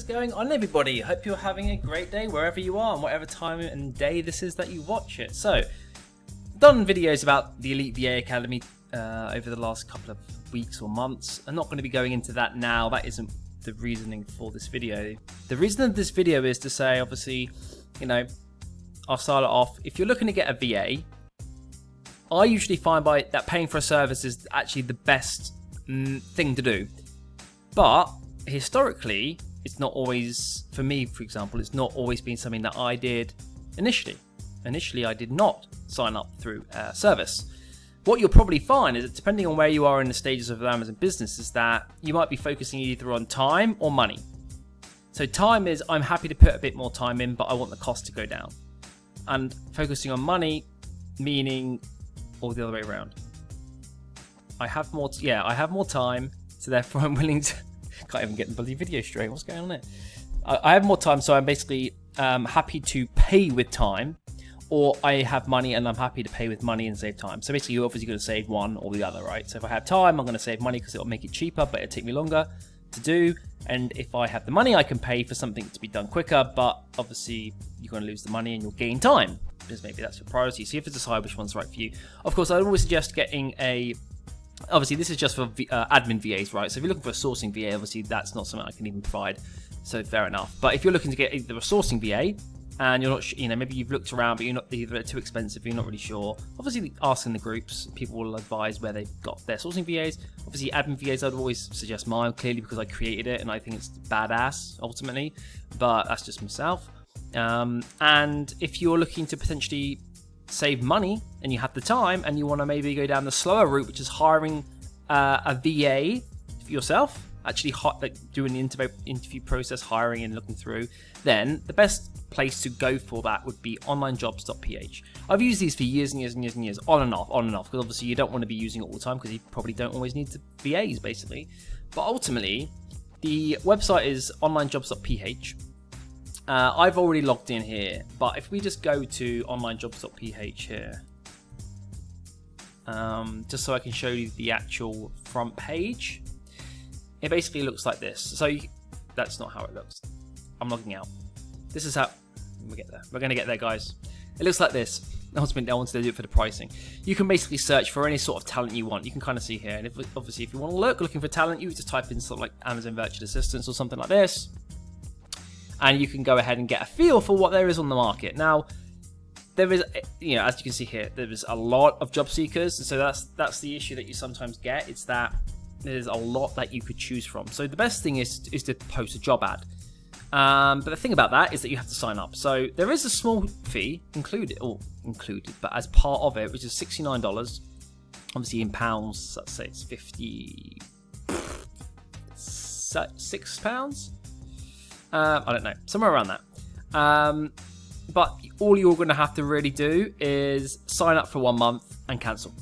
going on, everybody? Hope you're having a great day wherever you are and whatever time and day this is that you watch it. So, done videos about the Elite VA Academy over the last couple of weeks or months. I'm not going to be going into that now. That isn't the reasoning for this video. The reason of this video is to say, obviously, you know, I'll start it off. If you're looking to get a VA, I usually find that paying for a service is actually the best thing to do. But historically, it's not always, for me, for example, it's not always been something that I did initially. Initially, I did not sign up through a service. What you'll probably find is that depending on where you are in the stages of the Amazon business is that you might be focusing either on time or money. So time is, I'm happy to put a bit more time in, but I want the cost to go down. And focusing on money, meaning, or the other way around. I have more time, so therefore I'm willing to, can't even get the bloody video straight, what's going on there? I have more time, so I'm basically happy to pay with time, or I have money and I'm happy to pay with money and save time. So basically you're obviously going to save one or the other, right? So if I have time, I'm going to save money because it'll make it cheaper, but it'll take me longer to do. And if I have the money, I can pay for something to be done quicker, but obviously you're going to lose the money and you'll gain time, because maybe that's your priority. So you have to decide which one's right for you. Of course, I always suggest getting obviously this is just for admin VAs, right? So if you're looking for a sourcing VA, obviously that's not something I can even provide, so fair enough. But if you're looking to get either a sourcing VA, and you're not, maybe you've looked around, but you're not, either too expensive, you're not really sure. Obviously, asking the groups, people will advise where they've got their sourcing VAs. Obviously, admin VAs, I'd always suggest mine, clearly because I created it and I think it's badass ultimately, but that's just myself. And if you're looking to potentially save money and you have the time and you want to maybe go down the slower route, which is hiring a VA for yourself, actually doing the interview process, hiring and looking through, then the best place to go for that would be Onlinejobs.ph. I've used these for years and years and years and years, on and off, because obviously you don't want to be using it all the time because you probably don't always need the VAs basically. But ultimately, the website is Onlinejobs.ph. I've already logged in here, but if we just go to Onlinejobs.ph here, just so I can show you the actual front page, it basically looks like this. So that's not how it looks. I'm logging out. This is how we get there. We're going to get there, guys. It looks like this. Ultimately, I wanted to do it for the pricing. You can basically search for any sort of talent you want. You can kind of see here. And obviously, if you want to looking for talent, you just type in sort of like Amazon Virtual Assistants or something like this. And you can go ahead and get a feel for what there is on the market. Now, there is, as you can see here, there is a lot of job seekers. And so that's the issue that you sometimes get. It's that there's a lot that you could choose from. So the best thing is to post a job ad. But the thing about that is that you have to sign up. So there is a small fee included, but as part of it, which is $69. Obviously in pounds, let's say it's 56 pounds. I don't know, somewhere around that. But all you're going to have to really do is sign up for 1 month and cancel.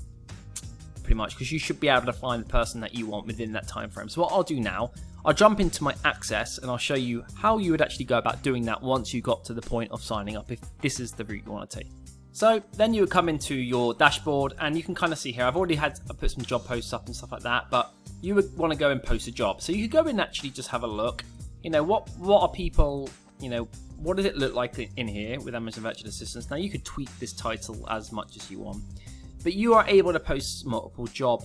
Pretty much, because you should be able to find the person that you want within that time frame. So what I'll do now, I'll jump into my access and I'll show you how you would actually go about doing that once you got to the point of signing up, if this is the route you want to take. So then you would come into your dashboard and you can kind of see here, I put some job posts up and stuff like that, but you would want to go and post a job. So you could go and actually just have a look, what are people, what does it look like in here with Amazon Virtual Assistants? Now you could tweak this title as much as you want, but you are able to post multiple job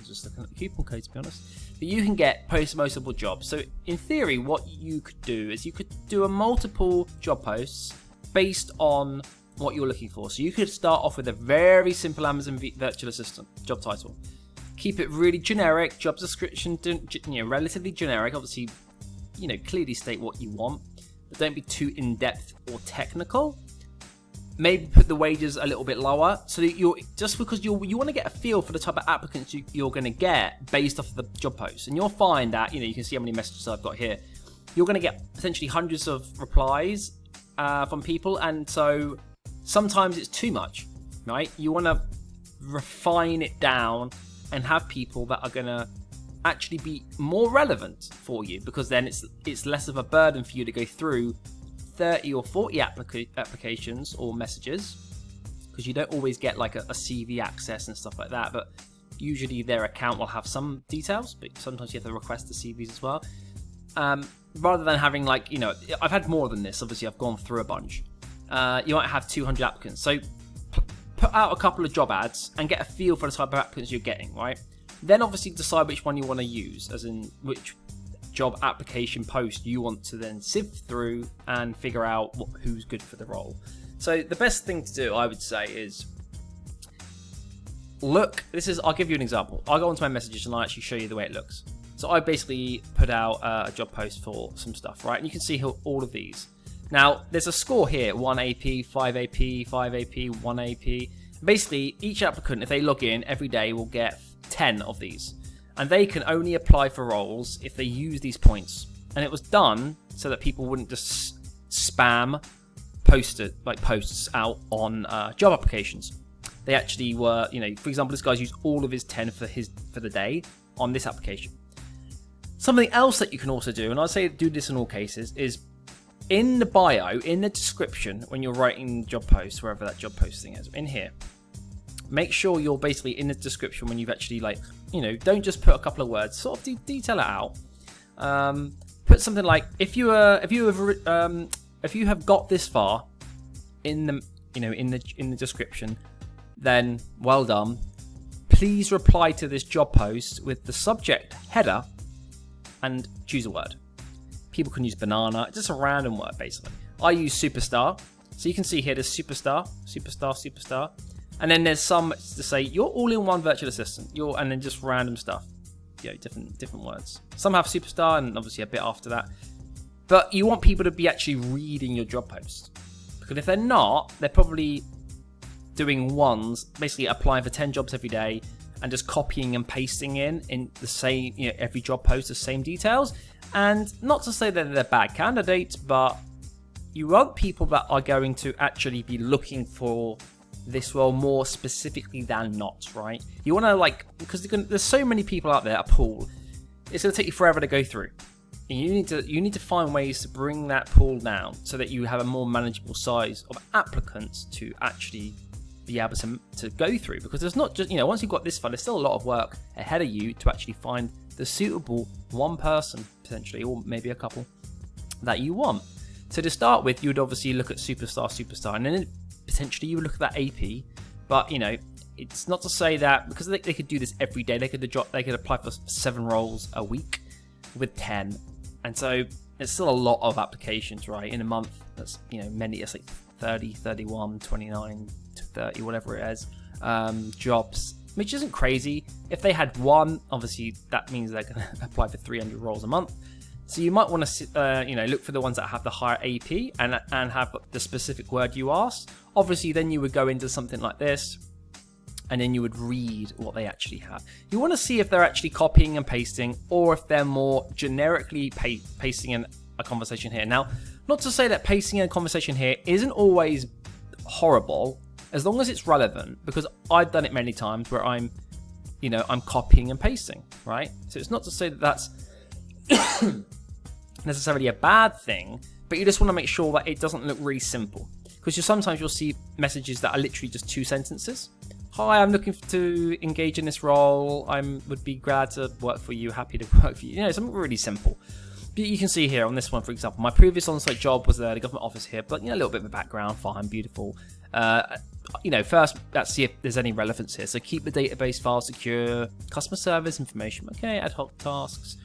just looking at the coupon code, to be honest. But you can post multiple jobs. So in theory, what you could do is you could do a multiple job posts based on what you're looking for. So you could start off with a very simple Amazon Virtual Assistant job title. Keep it really generic, job description, relatively generic. Obviously, clearly state what you want, but don't be too in-depth or technical. Maybe put the wages a little bit lower, so that you want to get a feel for the type of applicants you're going to get based off of the job posts. And you'll find that, you can see how many messages I've got here. You're going to get potentially hundreds of replies from people, and so sometimes it's too much, right? You want to refine it down and have people that are going to actually be more relevant for you, because then it's less of a burden for you to go through 30 or 40 applications or messages, because you don't always get like a CV access and stuff like that. But Usually their account will have some details, but sometimes you have to request the CVs as well. Rather than having like, you know, I've had more than this. Obviously, I've gone through a bunch. You might have 200 applicants. So put out a couple of job ads and get a feel for the type of applicants you're getting, right? Then obviously decide which one you want to use, as in which job application post you want to then sift through and figure out who's good for the role. So the best thing to do, I would say, is I'll give you an example. I'll go onto my messages and I'll actually show you the way it looks. So I basically put out a job post for some stuff, right? And you can see all of these. Now, there's a score here, 1 AP, 5 AP, 5 AP, 1 AP. Basically, each applicant, if they log in every day, will get 10 of these. And they can only apply for roles if they use these points. And it was done so that people wouldn't just spam posts out on job applications. They actually were, you know, for example, this guy's used all of his 10 for the day on this application. Something else that you can also do, and I'd say do this in all cases, is in the bio, in the description, when you're writing job posts, wherever that job posting is, in here, make sure you're basically in the description when you've actually, like, you know, don't just put a couple of words, sort of detail it out. Put something like, if you have got this far in the, you know, in the description, then well done. Please reply to this job post with the subject header and choose a word. People can use banana, just a random word basically. I use superstar. So you can see here there's superstar, superstar, superstar. And then there's some to say you're all-in-one virtual assistant. And then just random stuff. You know, different words. Some have superstar and obviously a bit after that. But you want people to be actually reading your job post. Because if they're not, they're probably doing ones, basically applying for 10 jobs every day and just copying and pasting in the same, you know, every job post, the same details. And not to say that they're bad candidates, but you want people that are going to actually be looking for this role more specifically than not, right? You want to, like, because there's so many people out there, a pool, it's going to take you forever to go through. And you need to find ways to bring that pool down so that you have a more manageable size of applicants to actually be able to go through. Because there's not just, you know, once you've got this far, there's still a lot of work ahead of you to actually find the suitable one person, potentially, or maybe a couple, that you want. So to start with, you would obviously look at superstar, and then potentially you would look at that AP. But, you know, it's not to say that, because they could do this every day, they could apply for 7 roles a week with 10. And so it's still a lot of applications, right? In a month, that's, you know, many, it's like 30, 31, 29 to 30, whatever it is, jobs, which isn't crazy. If they had one, obviously that means they're going to apply for 300 roles a month. So you might want to, you know, look for the ones that have the higher AP and have the specific word you asked. Obviously, then you would go into something like this, and then you would read what they actually have. You want to see if they're actually copying and pasting, or if they're more generically pasting in a conversation here. Now, not to say that pasting in a conversation here isn't always horrible, as long as it's relevant, because I've done it many times where I'm copying and pasting, right? So it's not to say that that's necessarily a bad thing, but you just want to make sure that it doesn't look really simple. Because sometimes you'll see messages that are literally just 2 sentences. Hi, I'm looking to engage in this role. Would be glad to work for you, happy to work for you. You know, something really simple. But you can see here on this one, for example, my previous on-site job was the government office here, but, you know, a little bit of a background, fine, beautiful. You know, first, let's see if there's any relevance here. So keep the database file secure, customer service information, okay, ad hoc tasks.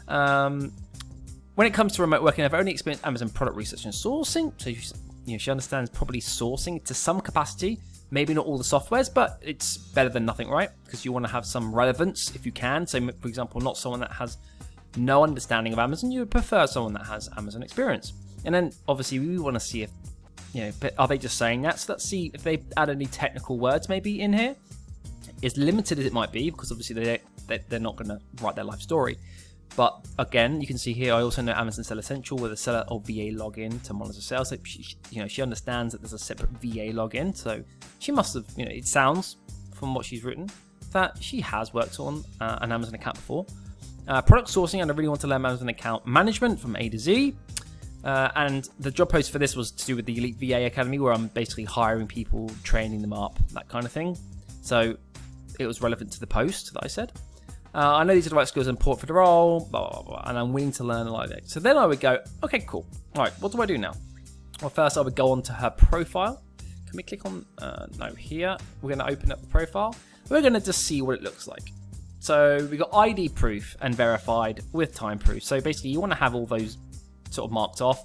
When it comes to remote working, I've only experienced Amazon product research and sourcing. So, you know, she understands probably sourcing to some capacity. Maybe not all the softwares, but it's better than nothing, right? Because you want to have some relevance if you can. So, for example, not someone that has no understanding of Amazon. You would prefer someone that has Amazon experience. And then, obviously, we want to see if, you know, are they just saying that? So let's see if they add any technical words maybe in here. As limited as it might be, because obviously they're not going to write their life story. But again, you can see here, I also know Amazon Seller Central with a seller or VA login to monitor sales. So she understands that there's a separate VA login. So she must have, you know, it sounds from what she's written that she has worked on an Amazon account before. Product sourcing, and I really want to learn Amazon account management from A to Z. And the job post for this was to do with the Elite VA Academy, where I'm basically hiring people, training them up, that kind of thing. So it was relevant to the post that I said. I know these are the right skills and important for the role, blah, blah, blah, and I'm willing to learn a lot of it. So then I would go, okay, cool. All right, what do I do now? Well, first I would go on to her profile. Can we click on, no, here. We're going to open up the profile. We're going to just see what it looks like. So we got ID proof and verified with time proof. So basically you want to have all those sort of marked off.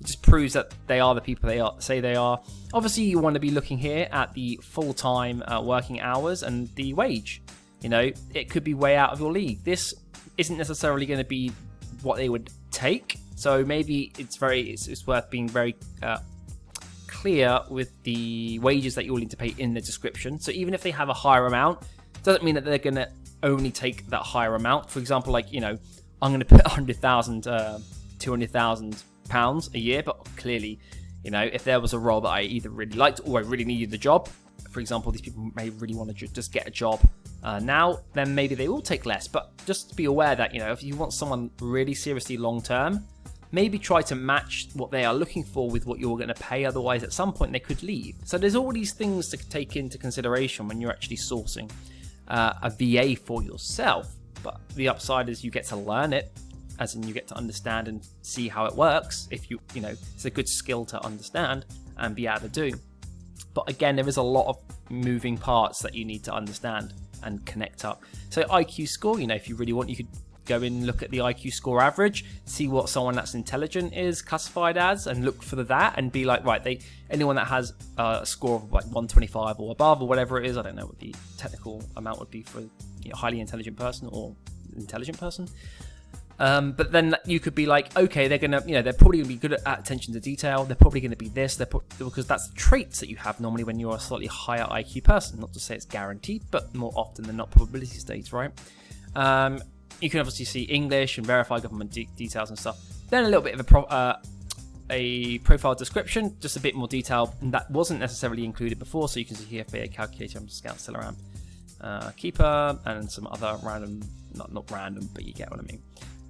It just proves that they are the people they say they are. Obviously you want to be looking here at the full-time working hours and the wage. You know, it could be way out of your league. This isn't necessarily going to be what they would take. So maybe it's worth being very clear with the wages that you're willing to pay in the description. So even if they have a higher amount, doesn't mean that they're going to only take that higher amount. For example, like, you know, I'm going to put 100,000, 200,000 pounds a year, but clearly, you know, if there was a role that I either really liked or I really needed the job, for example, these people may really want to just get a job now, then maybe they will take less. But just be aware that, you know, if you want someone really seriously long term, maybe try to match what they are looking for with what you're going to pay. Otherwise, at some point, they could leave. So there's all these things to take into consideration when you're actually sourcing a VA for yourself. But the upside is you get to learn it, as in you get to understand and see how it works. If you know, it's a good skill to understand and be able to do. But again, there is a lot of moving parts that you need to understand and connect up. So IQ score, you know, if you really want, you could go in and look at the IQ score average, see what someone that's intelligent is classified as, and look for that and be like, right, anyone that has a score of like 125 or above or whatever it is, I don't know what the technical amount would be for, you know, highly intelligent person or intelligent person. But then you could be like, okay, they're gonna, you know, they're probably gonna be good at attention to detail. They're probably gonna be this. Because that's traits that you have normally when you're a slightly higher IQ person. Not to say it's guaranteed, but more often than not, probability states, right? You can obviously see English and verify government details and stuff. Then a little bit of a profile description, just a bit more detail, and that wasn't necessarily included before. So you can see here for a calculator, I'm just still around, keeper, and some other random, not random, but you get what I mean.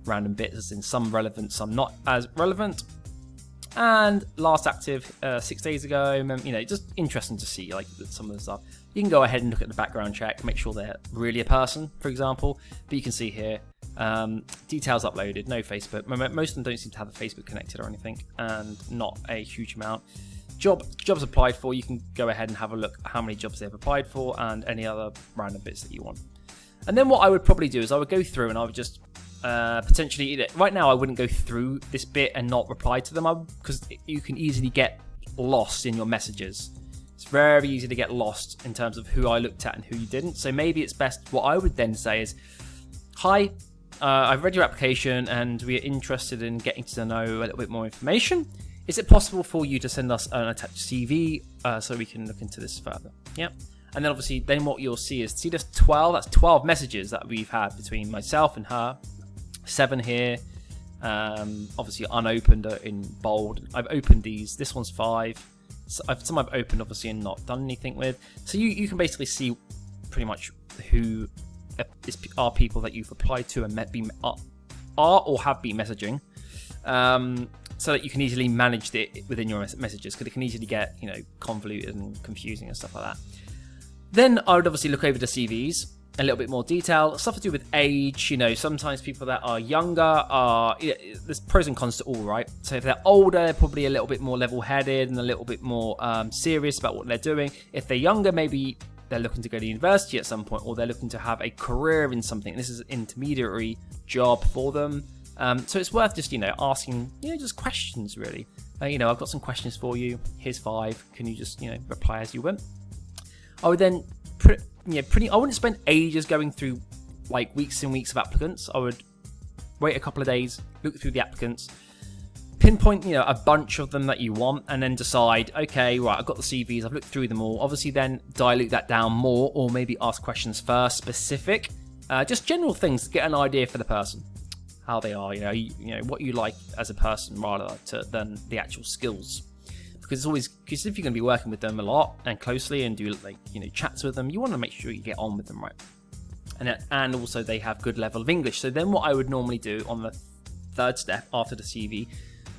Random bits, in some relevant, some not as relevant. And last active 6 days ago, you know, just interesting to see like some of the stuff. You can go ahead and look at the background check, make sure they're really a person, for example. But you can see here, details uploaded, no Facebook. Most of them don't seem to have a Facebook connected or anything, and not a huge amount. Jobs applied for, you can go ahead and have a look at how many jobs they've applied for and any other random bits that you want. And then what I would probably do is I would go through and I would just potentially, right now I wouldn't go through this bit and not reply to them, because you can easily get lost in your messages. It's very easy to get lost in terms of who I looked at and who you didn't. So maybe it's best, what I would then say is, hi, I've read your application and we are interested in getting to know a little bit more information. Is it possible for you to send us an attached CV so we can look into this further? Yeah. And then obviously, then what you'll see is, see this 12, that's 12 messages that we've had between myself and her. 7 here, obviously unopened in bold. I've opened these. This one's 5. Some I've opened obviously and not done anything with. So you can basically see pretty much who are people that you've applied to and are or have been messaging, so that you can easily manage it within your messages, because it can easily get, you know, convoluted and confusing and stuff like that. Then I would obviously look over the CVs. A little bit more detail, stuff to do with age. You know, sometimes people that are younger there's pros and cons to all, right? So if they're older, they're probably a little bit more level-headed and a little bit more serious about what they're doing. If they're younger, maybe they're looking to go to university at some point, or they're looking to have a career in something. This is an intermediary job for them. So it's worth just, you know, asking, you know, just questions really. You know, I've got some questions for you. Here's 5. Can you just, you know, reply as you went? I would then I wouldn't spend ages going through like weeks and weeks of applicants. I would wait a couple of days, look through the applicants, pinpoint, you know, a bunch of them that you want, and then decide, okay, right, I've got the CVs, I've looked through them all. Obviously then dilute that down more, or maybe ask questions first, specific, just general things to get an idea for the person, how they are, you know, what you like as a person rather than the actual skills. Because if you're going to be working with them a lot and closely and do, like, you know, chats with them, you want to make sure you get on with them, right? And also they have good level of English. So then what I would normally do on the third step after the CV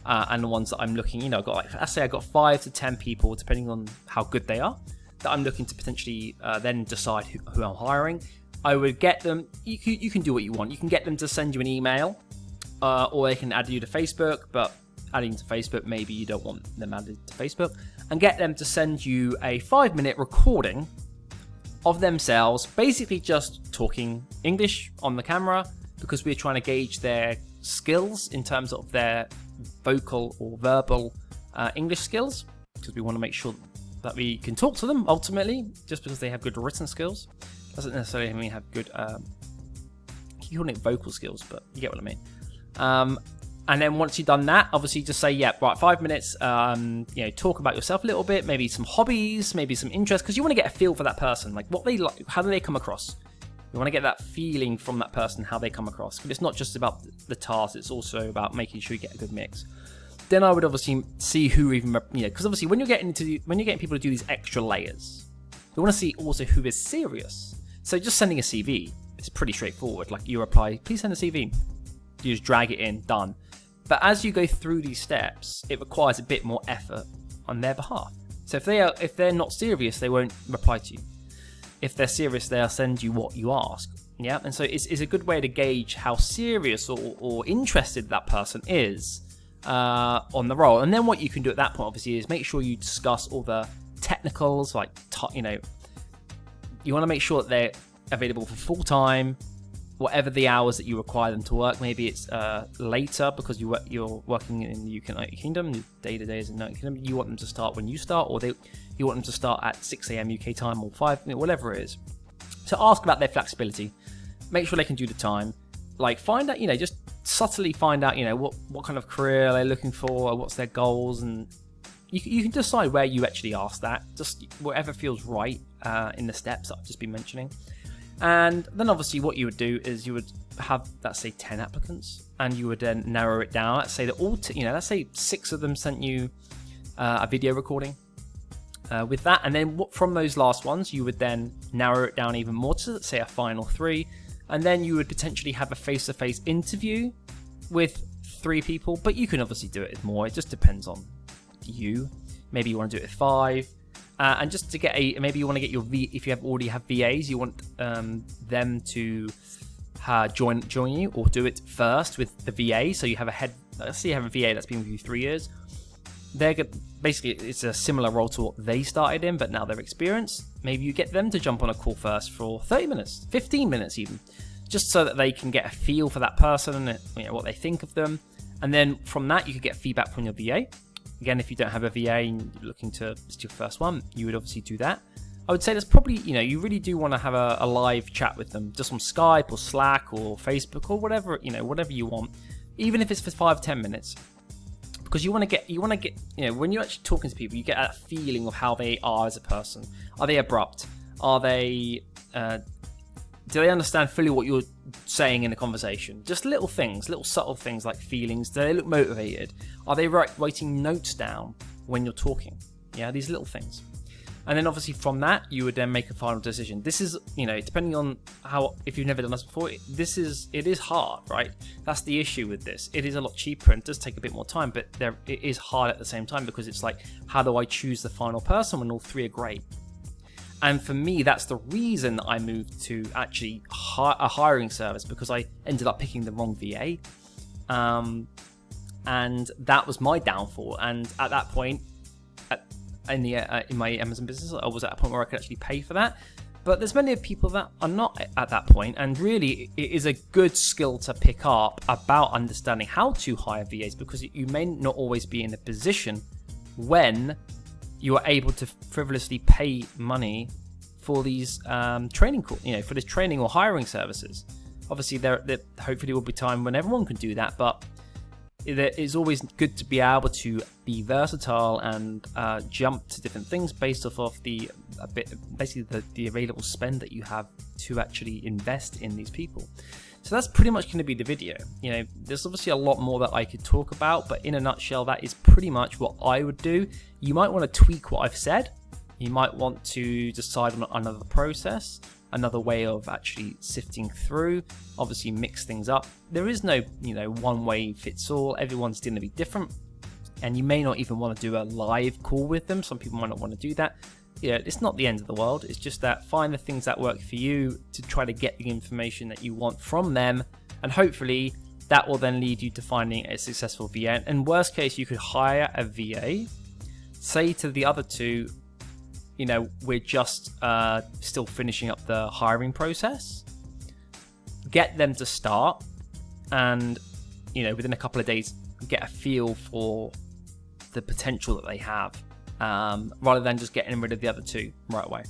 and the ones that I'm looking, you know, I've got, like, let's say I got 5 to 10 people, depending on how good they are, that I'm looking to potentially then decide who I'm hiring, I would get them. You can do what you want. You can get them to send you an email, or they can add you to Facebook. But adding to Facebook, maybe you don't want them added to Facebook, and get them to send you a 5-minute recording of themselves, basically just talking English on the camera, because we're trying to gauge their skills in terms of their vocal or verbal English skills, because we want to make sure that we can talk to them ultimately. Just because they have good written skills doesn't necessarily mean have good you call it vocal skills, but you get what I mean. And then once you've done that, obviously just say, yeah, right, 5 minutes, talk about yourself a little bit, maybe some hobbies, maybe some interests, because you want to get a feel for that person, like what they like, how do they come across. You want to get that feeling from that person, how they come across. But it's not just about the task, it's also about making sure you get a good mix. Then I would obviously see who even, because obviously when you're getting people to do these extra layers, we want to see also who is serious. So just sending a CV is pretty straightforward. Like you reply, please send a CV. You just drag it in, done. But as you go through these steps, it requires a bit more effort on their behalf. So if they're not serious, they won't reply to you. If they're serious, they'll send you what you ask. Yeah, and so it's a good way to gauge how serious or interested that person is on the role. And then what you can do at that point, obviously, is make sure you discuss all the technicals, like you want to make sure that they're available for full time. Whatever the hours that you require them to work, maybe it's later because you're working in the United Kingdom, the day-to-day is in the United Kingdom. You want them to start when you start, or you want them to start at 6 a.m. UK time or 5, whatever it is. So ask about their flexibility. Make sure they can do the time. Like find out, just subtly find out, what kind of career they're looking for, what's their goals, and you can decide where you actually ask that. Just whatever feels right in the steps that I've just been mentioning. And then obviously what you would do is you would have, let's say, 10 applicants, and you would then narrow it down. Let's say that let's say 6 of them sent you a video recording with that. And then from those last ones, you would then narrow it down even more to, let's say, a final 3. And then you would potentially have a face-to-face interview with 3 people. But you can obviously do it with more. It just depends on you. Maybe you want to do it with 5. And just to get maybe you want to get if you already have VAs, you want them to join you, or do it first with the VA. So you have let's say you have a VA that's been with you 3 years. Basically, it's a similar role to what they started in, but now they're experienced. Maybe you get them to jump on a call first for 30 minutes, 15 minutes even, just so that they can get a feel for that person and what they think of them. And then from that, you could get feedback from your VA. Again, if you don't have a VA and you're looking to, it's your first one, you would obviously do that. I would say there's probably, you really do want to have a live chat with them, just on Skype or Slack or Facebook or whatever, whatever you want, even if it's for 5-10 minutes, because you want to get, when you're actually talking to people, you get that feeling of how they are as a person. Are they abrupt? Are they, do they understand fully what you're saying in a conversation? Just little things, little subtle things like feelings. Do they look motivated? Are they writing notes down when you're talking? Yeah, these little things. And then obviously from that, you would then make a final decision. This is, depending on if you've never done this before, it is hard, right? That's the issue with this. It is a lot cheaper and does take a bit more time, but it is hard at the same time, because it's like, how do I choose the final person when all 3 are great? And for me, that's the reason I moved to actually a hiring service, because I ended up picking the wrong VA. And that was my downfall. And at that point, in my Amazon business, I was at a point where I could actually pay for that. But there's many people that are not at that point, and really it is a good skill to pick up about understanding how to hire VAs, because you may not always be in a position when you are able to frivolously pay money for these training, for this training or hiring services. Obviously, there hopefully will be time when everyone can do that, but it is always good to be able to be versatile and jump to different things based off of the available spend that you have to actually invest in these people. So that's pretty much going to be the video. There's obviously a lot more that I could talk about, but in a nutshell, that is pretty much what I would do. You might want to tweak what I've said. You might want to decide on another process, another way of actually sifting through, obviously mix things up. There is no, one way fits all. Everyone's going to be different, and you may not even want to do a live call with them. Some people might not want to do that. it's not the end of the world. It's just that find the things that work for you to try to get the information that you want from them, and hopefully that will then lead you to finding a successful VA. And worst case, you could hire a VA, say to the other two, we're just still finishing up the hiring process, get them to start, and within a couple of days get a feel for the potential that they have, rather than just getting rid of the other two right away,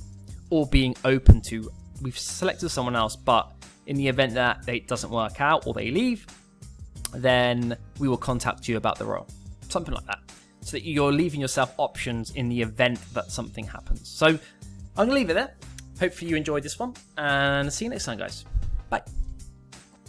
or being open to, we've selected someone else, but in the event that it doesn't work out or they leave, then we will contact you about the role, something like that, so that you're leaving yourself options in the event that something happens. So I'm gonna leave it there. Hopefully you enjoyed this one, and see you next time, guys. Bye.